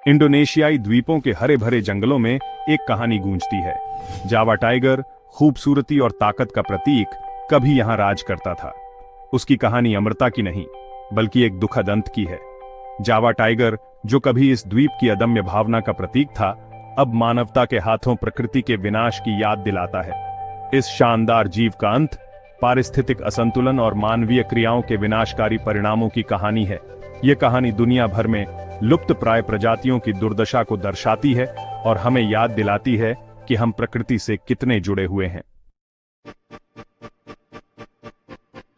इंडोनेशियाई द्वीपों के हरे भरे जंगलों में एक कहानी गूंजती है। जावा टाइगर, खूबसूरती और ताकत का प्रतीक, कभी यहां राज करता था। उसकी कहानी अमरता की नहीं, बल्कि एक दुखद अंत की है। जावा टाइगर, जो कभी इस द्वीप की अदम्य भावना का प्रतीक था, अब मानवता के हाथों प्रकृति के विनाश की याद दिलाता है। इस शानदार जीव का अंत पारिस्थितिक असंतुलन और मानवीय क्रियाओं के विनाशकारी परिणामों की कहानी है। यह कहानी दुनिया भर में लुप्त प्राय प्रजातियों की दुर्दशा को दर्शाती है और हमें याद दिलाती है कि हम प्रकृति से कितने जुड़े हुए हैं।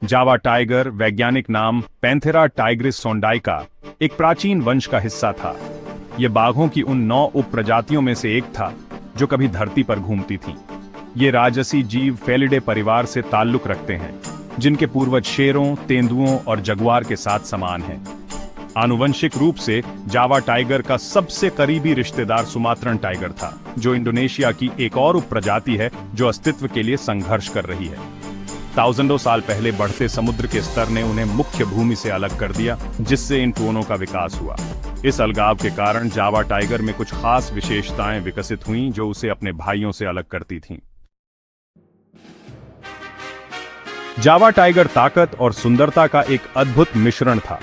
जावा टाइगर, वैज्ञानिक नाम पैंथेरा टाइग्रिस सोंडाइका, एक प्राचीन वंश का हिस्सा था। यह बाघों की उन 9 उप प्रजातियों में से एक था जो कभी धरती पर घूमती थीं। ये राजसी जीव फेलिडे परिवार से ताल्लुक रखते हैं, जिनके पूर्वज शेरों, तेंदुओं और जगुआर के साथ समान हैं। आनुवंशिक रूप से जावा टाइगर का सबसे करीबी रिश्तेदार सुमात्रन टाइगर था, जो इंडोनेशिया की एक और उप प्रजाति है जो अस्तित्व के लिए संघर्ष कर रही है। ताउजेंडों साल पहले बढ़ते समुद्र के स्तर ने उन्हें मुख्य भूमि से अलग कर दिया, जिससे इन टोनों का विकास हुआ। इस अलगाव के कारण जावा टाइगर में कुछ खास विशेषताएं विकसित हुईं जो उसे अपने भाइयों से अलग करती थीं। जावा टाइगर ताकत और सुंदरता का एक अद्भुत मिश्रण था।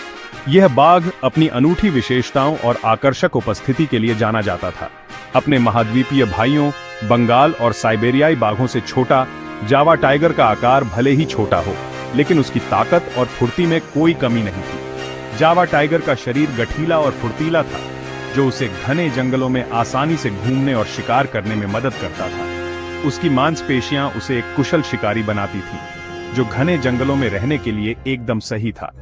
यह बाघ अपनी अनूठी विशेषताओं और आकर्षक उपस्थिति के लिए जाना जाता था। अपने महाद्वीपीय भाइयों बंगाल और साइबेरियाई बाघों से छोटा, जावा टाइगर का आकार भले ही छोटा हो, लेकिन उसकी ताकत और फुर्ती में कोई कमी नहीं थी। जावा टाइगर का शरीर गठीला और फुर्तीला था, जो उसे घने जंगलों में आसानी से घूमने और शिकार करने में मदद करता था। उसकी मांसपेशियां उसे एक कुशल शिकारी बनाती थीं, जो घने जंगलों में रहने के लिए एकदम सही था।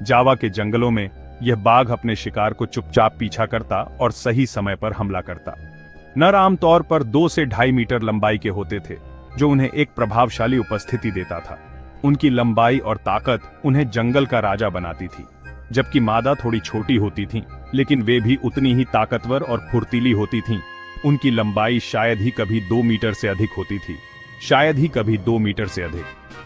जावा के जंगलों में यह बाघ अपने शिकार को चुपचाप पीछा करता और सही समय पर हमला करता। नर आमतौर पर 2 से 2.5 मीटर लंबाई के होते थे, जो उन्हें एक प्रभावशाली उपस्थिति देता था। उनकी लंबाई और ताकत उन्हें जंगल का राजा बनाती थी, जबकि मादा थोड़ी छोटी होती थीं, लेकिन वे भी उतनी ही ताकतवर और फुर्तीली होती थीं। उनकी लंबाई शायद ही कभी 2 मीटर से अधिक होती थी, शायद ही कभी 2 मीटर से अधिक।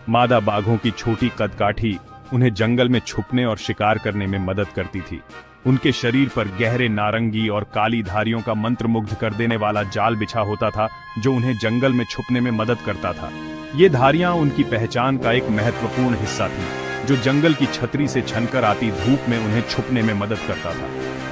मादा बाघों की छोटी कदकाठी उन्हें जंगल में छुपने और शिकार करने में मदद करती थी। उनके शरीर पर गहरे नारंगी और काली धारियों का मंत्रमुग्ध कर देने वाला जाल बिछा होता था, जो उन्हें जंगल में छुपने में मदद करता था। ये धारियां उनकी पहचान का एक महत्वपूर्ण हिस्सा थी, जो जंगल की छतरी से छनकर आती धूप में उन्हें छुपने में मदद करता था।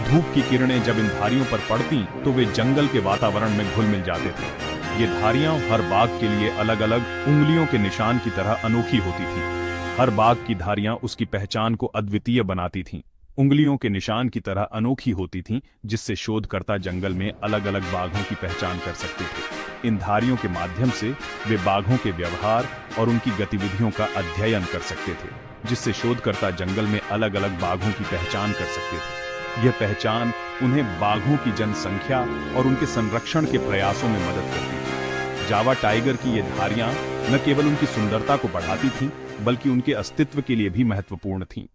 धूप की किरणें जब इन धारियों पर पड़ती तो वे जंगल के वातावरण में घुल मिल जाते थे। ये धारियां हर बाघ के लिए अलग अलग उंगलियों के निशान की तरह अनोखी होती थी। हर बाघ की धारियां उसकी पहचान को अद्वितीय बनाती थीं। उंगलियों के निशान की तरह अनोखी होती थीं, जिससे शोधकर्ता जंगल में अलग अलग बाघों की पहचान कर सकते थे। इन धारियों के माध्यम से वे बाघों के व्यवहार और उनकी गतिविधियों का अध्ययन कर सकते थे, जिससे शोधकर्ता जंगल में अलग अलग बाघों की पहचान कर सकते थे। यह पहचान उन्हें बाघों की जनसंख्या और उनके संरक्षण के प्रयासों में मदद करती थी। जावा टाइगर की ये धारियां न केवल उनकी सुंदरता को बढ़ाती थीं, बल्कि उनके अस्तित्व के लिए भी महत्वपूर्ण थीं।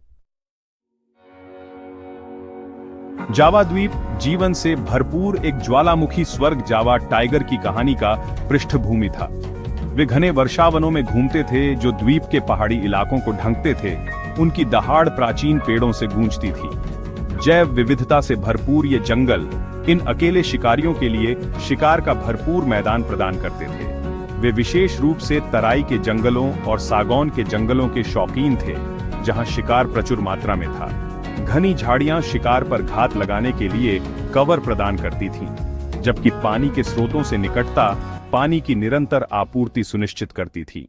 जावा द्वीप जीवन से भरपूर एक ज्वालामुखी स्वर्ग जावा टाइगर की कहानी का पृष्ठभूमि था। वे घने वर्षावनों में घूमते थे, जो द्वीप के पहाड़ी इलाकों को ढंकते थे। उनकी दहाड़ प्राचीन पेड़ों से गूंजती थी। जैव विविधता से भरपूर ये जंगल इन अकेले शिकारियों के लिए शिकार का भरपूर मैदान प्रदान करते थे। वे विशेष रूप से तराई के जंगलों और सागौन के जंगलों के शौकीन थे, जहां शिकार प्रचुर मात्रा में था। घनी झाड़ियां शिकार पर घात लगाने के लिए कवर प्रदान करती थीं, जबकि पानी के स्रोतों से निकटता पानी की निरंतर आपूर्ति सुनिश्चित करती थी।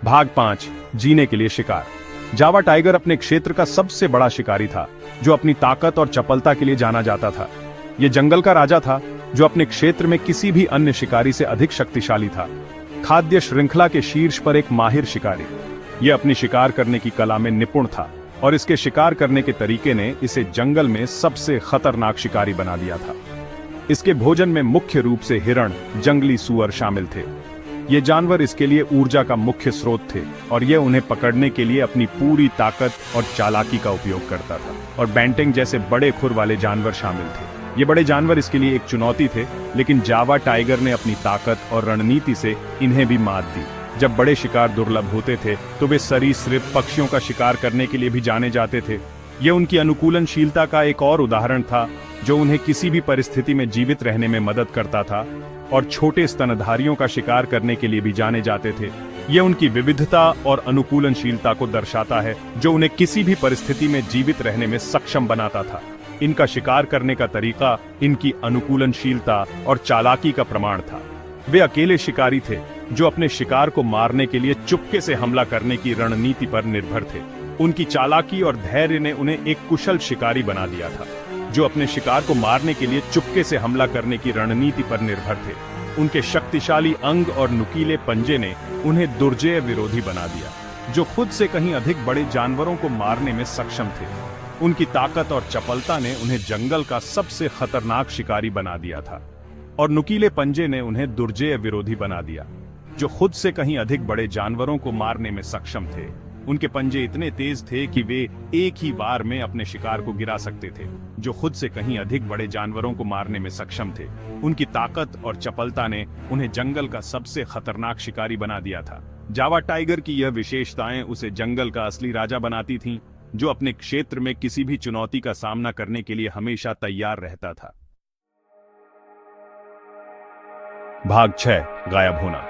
भाग 5, जीने के लिए शिकार। जावा टाइगर अपने क्षेत्र का सबसे बड़ा शिकारी था, जो अपनी ताकत और चपलता के लिए जाना जाता था। यह जंगल का राजा था, जो अपने क्षेत्र में किसी भी अन्य शिकारी से अधिक शक्तिशाली था। खाद्य श्रृंखला के शीर्ष पर एक माहिर शिकारी, यह अपनी शिकार करने की कला में निपुण था, और इसके शिकार करने के तरीके ने इसे जंगल में सबसे खतरनाक शिकारी बना दिया था। इसके भोजन में मुख्य रूप से हिरण, जंगली सूअर शामिल थे। ये जानवर इसके लिए ऊर्जा का मुख्य स्रोत थे, और यह उन्हें पकड़ने के लिए अपनी पूरी ताकत और चालाकी का उपयोग करता था। और बैंटिंग जैसे बड़े खुर वाले जानवर शामिल थे। ये बड़े जानवर इसके लिए एक चुनौती थे, लेकिन जावा टाइगर ने अपनी ताकत और रणनीति से इन्हें भी मात दी। जब बड़े शिकार दुर्लभ होते थे तो वे सरीसृप पक्षियों का शिकार करने के लिए भी जाने जाते थे। यह उनकी अनुकूलनशीलता का एक और उदाहरण था, जो उन्हें किसी भी परिस्थिति में जीवित रहने में मदद करता था और छोटे स्तनधारियों का शिकार करने के लिए भी जाने जाते थे। यह उनकी विविधता और अनुकूलनशीलता को दर्शाता है, जो उन्हें किसी भी परिस्थिति में जीवित रहने में सक्षम बनाता था। इनका शिकार करने का तरीका इनकी अनुकूलनशीलता और चालाकी का प्रमाण था। वे अकेले शिकारी थे, जो अपने शिकार को मारने के लिए चुपके से हमला करने की रणनीति पर निर्भर थे। उनकी चालाकी और धैर्य ने उन्हें एक कुशल शिकारी बना दिया था, जो अपने शिकार को मारने के लिए चुपके से हमला करने की रणनीति पर निर्भर थे। उनके शक्तिशाली अंग और नुकीले पंजे ने उन्हें दुर्जय विरोधी बना दिया, जो खुद से कहीं अधिक बड़े जानवरों को मारने में सक्षम थे। उनकी ताकत और चपलता ने उन्हें जंगल का सबसे खतरनाक शिकारी बना दिया था, और नुकीले पंजे ने उन्हें दुर्जय विरोधी बना दिया, जो खुद से कहीं अधिक बड़े जानवरों को मारने में सक्षम थे। उनके पंजे इतने तेज थे कि वे एक ही बार में अपने शिकार को गिरा सकते थे, जो खुद से कहीं अधिक बड़े जानवरों को मारने में सक्षम थे। उनकी ताकत और चपलता ने उन्हें जंगल का सबसे खतरनाक शिकारी बना दिया था। जावा टाइगर की यह विशेषताएं उसे जंगल का असली राजा बनाती थीं, जो अपने क्षेत्र में किसी भी चुनौती का सामना करने के लिए हमेशा तैयार रहता था। भाग 6, गायब होना।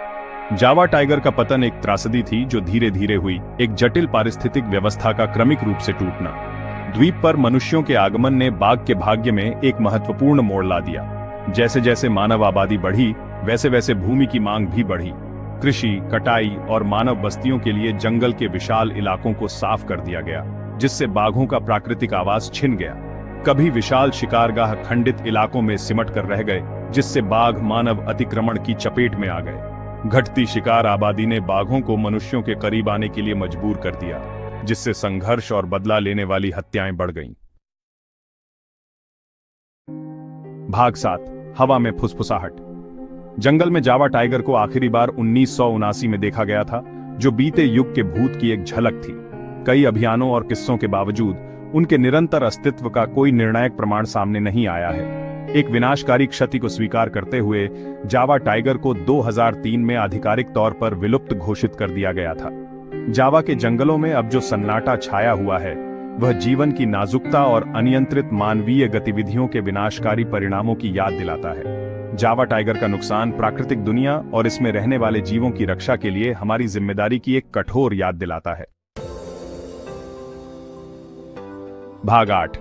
जावा टाइगर का पतन एक त्रासदी थी, जो धीरे धीरे हुई, एक जटिल पारिस्थितिक व्यवस्था का क्रमिक रूप से टूटना। द्वीप पर मनुष्यों के आगमन ने बाघ के भाग्य में एक महत्वपूर्ण मोड़ ला दिया। जैसे जैसे मानव आबादी बढ़ी, वैसे वैसे भूमि की मांग भी बढ़ी। कृषि, कटाई और मानव बस्तियों के लिए जंगल के विशाल इलाकों को साफ कर दिया गया, जिससे बाघों का प्राकृतिक आवास छिन गया। कभी विशाल शिकारगाह खंडित इलाकों में सिमट कर रह गए, जिससे बाघ मानव अतिक्रमण की चपेट में आ गए। घटती शिकार आबादी ने बाघों को मनुष्यों के करीब आने के लिए मजबूर कर दिया, जिससे संघर्ष और बदला लेने वाली हत्याएं बढ़ गईं। भाग 7, हवा में फुसफुसाहट। जंगल में जावा टाइगर को आखिरी बार 1979 में देखा गया था, जो बीते युग के भूत की एक झलक थी। कई अभियानों और किस्सों के बावजूद उनके निरंतर अस्तित्व का कोई निर्णायक प्रमाण सामने नहीं आया है। एक विनाशकारी क्षति को स्वीकार करते हुए जावा टाइगर को 2003 में आधिकारिक तौर पर विलुप्त घोषित कर दिया गया था। जावा के जंगलों में अब जो सन्नाटा छाया हुआ है, वह जीवन की नाजुकता और अनियंत्रित मानवीय गतिविधियों के विनाशकारी परिणामों की याद दिलाता है। जावा टाइगर का नुकसान प्राकृतिक दुनिया और इसमें रहने वाले जीवों की रक्षा के लिए हमारी जिम्मेदारी की एक कठोर याद दिलाता है। भाग 8,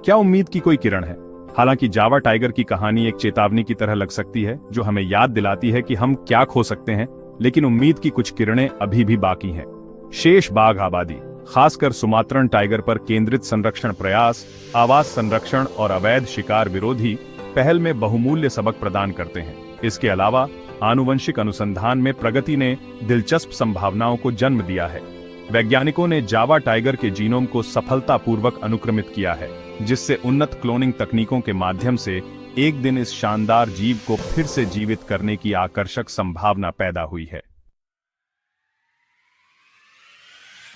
क्या उम्मीद की कोई किरण है। हालांकि जावा टाइगर की कहानी एक चेतावनी की तरह लग सकती है, जो हमें याद दिलाती है कि हम क्या खो सकते हैं, लेकिन उम्मीद की कुछ किरणें अभी भी बाकी हैं। शेष बाघ आबादी, खासकर सुमात्रन टाइगर पर केंद्रित संरक्षण प्रयास, आवास संरक्षण और अवैध शिकार विरोधी पहल में बहुमूल्य सबक प्रदान करते हैं। इसके अलावा आनुवंशिक अनुसंधान में प्रगति ने दिलचस्प संभावनाओं को जन्म दिया है। वैज्ञानिकों ने जावा टाइगर के जीनोम को सफलतापूर्वक अनुक्रमित किया है, जिससे उन्नत क्लोनिंग तकनीकों के माध्यम से एक दिन इस शानदार जीव को फिर से जीवित करने की आकर्षक संभावना पैदा हुई है।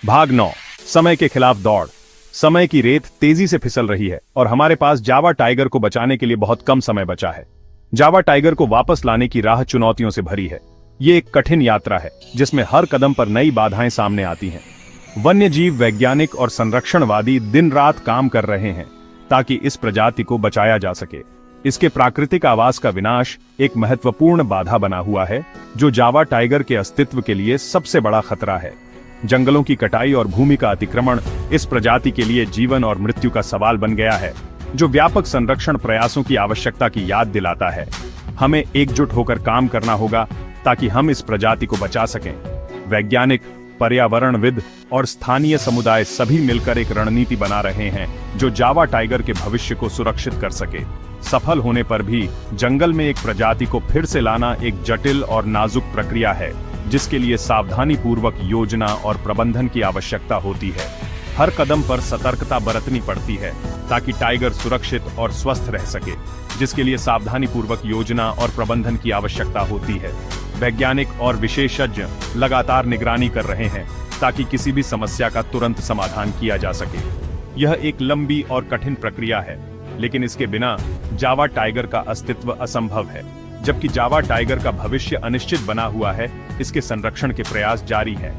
भाग 9, समय के खिलाफ दौड़। समय की रेत तेजी से फिसल रही है और हमारे पास जावा टाइगर को बचाने के लिए बहुत कम समय बचा है। जावा टाइगर को वापस लाने की राह चुनौतियों से भरी है। ये एक कठिन यात्रा है, जिसमें हर कदम पर नई बाधाएं सामने आती हैं। वन्यजीव वैज्ञानिक और संरक्षणवादी दिन रात काम कर रहे हैं ताकि इस प्रजाति को बचाया जा सके। इसके प्राकृतिक आवास का विनाश एक महत्वपूर्ण बाधा बना हुआ है, जो जावा टाइगर के अस्तित्व के लिए सबसे बड़ा खतरा है। जंगलों की कटाई और भूमि का अतिक्रमण इस प्रजाति के लिए जीवन और मृत्यु का सवाल बन गया है, जो व्यापक संरक्षण प्रयासों की आवश्यकता की याद दिलाता है। हमें एकजुट होकर काम करना होगा ताकि हम इस प्रजाति को बचा सकें। वैज्ञानिक, पर्यावरणविद और स्थानीय समुदाय सभी मिलकर एक रणनीति बना रहे हैं, जो जावा टाइगर के भविष्य को सुरक्षित कर सके। सफल होने पर भी जंगल में एक प्रजाति को फिर से लाना एक जटिल और नाजुक प्रक्रिया है, जिसके लिए सावधानी पूर्वक योजना और प्रबंधन की आवश्यकता होती है। हर कदम पर सतर्कता बरतनी पड़ती है ताकि टाइगर सुरक्षित और स्वस्थ रह सके, जिसके लिए सावधानी पूर्वक योजना और प्रबंधन की आवश्यकता होती है। वैज्ञानिक और विशेषज्ञ लगातार निगरानी कर रहे हैं ताकि किसी भी समस्या का तुरंत समाधान किया जा सके। यह एक लंबी और कठिन प्रक्रिया है, लेकिन इसके बिना जावा टाइगर का अस्तित्व असंभव है। जबकि जावा टाइगर का भविष्य अनिश्चित बना हुआ है, इसके संरक्षण के प्रयास जारी हैं।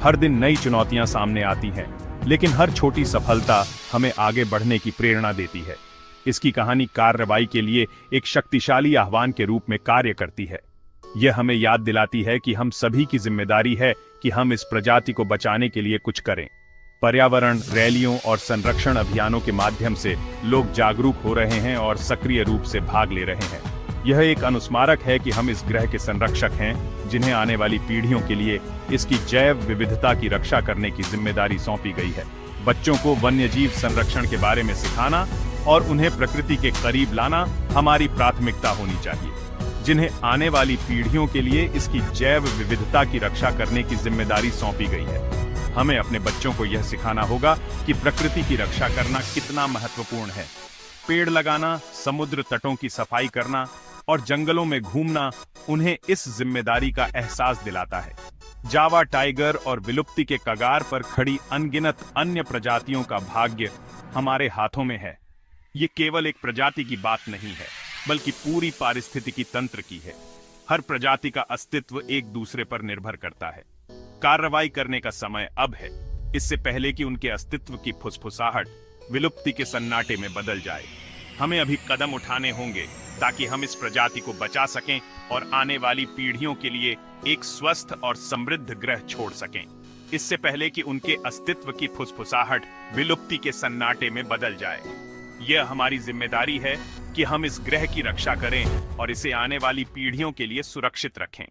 हर दिन नई चुनौतियां सामने आती हैं, लेकिन हर छोटी सफलता हमें आगे बढ़ने की प्रेरणा देती है। इसकी कहानी कार्रवाई के लिए एक शक्तिशाली आह्वान के रूप में कार्य करती है। यह हमें याद दिलाती है कि हम सभी की जिम्मेदारी है कि हम इस प्रजाति को बचाने के लिए कुछ करें। पर्यावरण रैलियों और संरक्षण अभियानों के माध्यम से लोग जागरूक हो रहे हैं और सक्रिय रूप से भाग ले रहे हैं। यह एक अनुस्मारक है कि हम इस ग्रह के संरक्षक हैं, जिन्हें आने वाली पीढ़ियों के लिए इसकी जैव विविधता की रक्षा करने की जिम्मेदारी सौंपी गई है। बच्चों को वन्यजीव संरक्षण के बारे में सिखाना और उन्हें प्रकृति के करीब लाना हमारी प्राथमिकता होनी चाहिए, जिन्हें आने वाली पीढ़ियों के लिए इसकी जैव विविधता की रक्षा करने की जिम्मेदारी सौंपी गई है। हमें अपने बच्चों को यह सिखाना होगा कि प्रकृति की रक्षा करना कितना महत्वपूर्ण है। पेड़ लगाना, समुद्र तटों की सफाई करना और जंगलों में घूमना उन्हें इस जिम्मेदारी का एहसास दिलाता है। जावा टाइगर और विलुप्ति के कगार पर खड़ी अनगिनत अन्य प्रजातियों का भाग्य हमारे हाथों में है। ये केवल एक प्रजाति की बात नहीं है, बल्कि पूरी पारिस्थितिकी तंत्र की है। हर प्रजाति का अस्तित्व एक दूसरे पर निर्भर करता है। कार्रवाई करने का समय अब है, इससे पहले कि उनके अस्तित्व की फुसफुसाहट विलुप्ति के सन्नाटे में बदल जाए। हमें अभी कदम उठाने होंगे ताकि हम इस प्रजाति को बचा सकें और आने वाली पीढ़ियों के लिए एक स्वस्थ और समृद्ध ग्रह छोड़ सकें, इससे पहले कि उनके अस्तित्व की फुसफुसाहट विलुप्ति के सन्नाटे में बदल जाए। यह हमारी जिम्मेदारी है कि हम इस ग्रह की रक्षा करें और इसे आने वाली पीढ़ियों के लिए सुरक्षित रखें।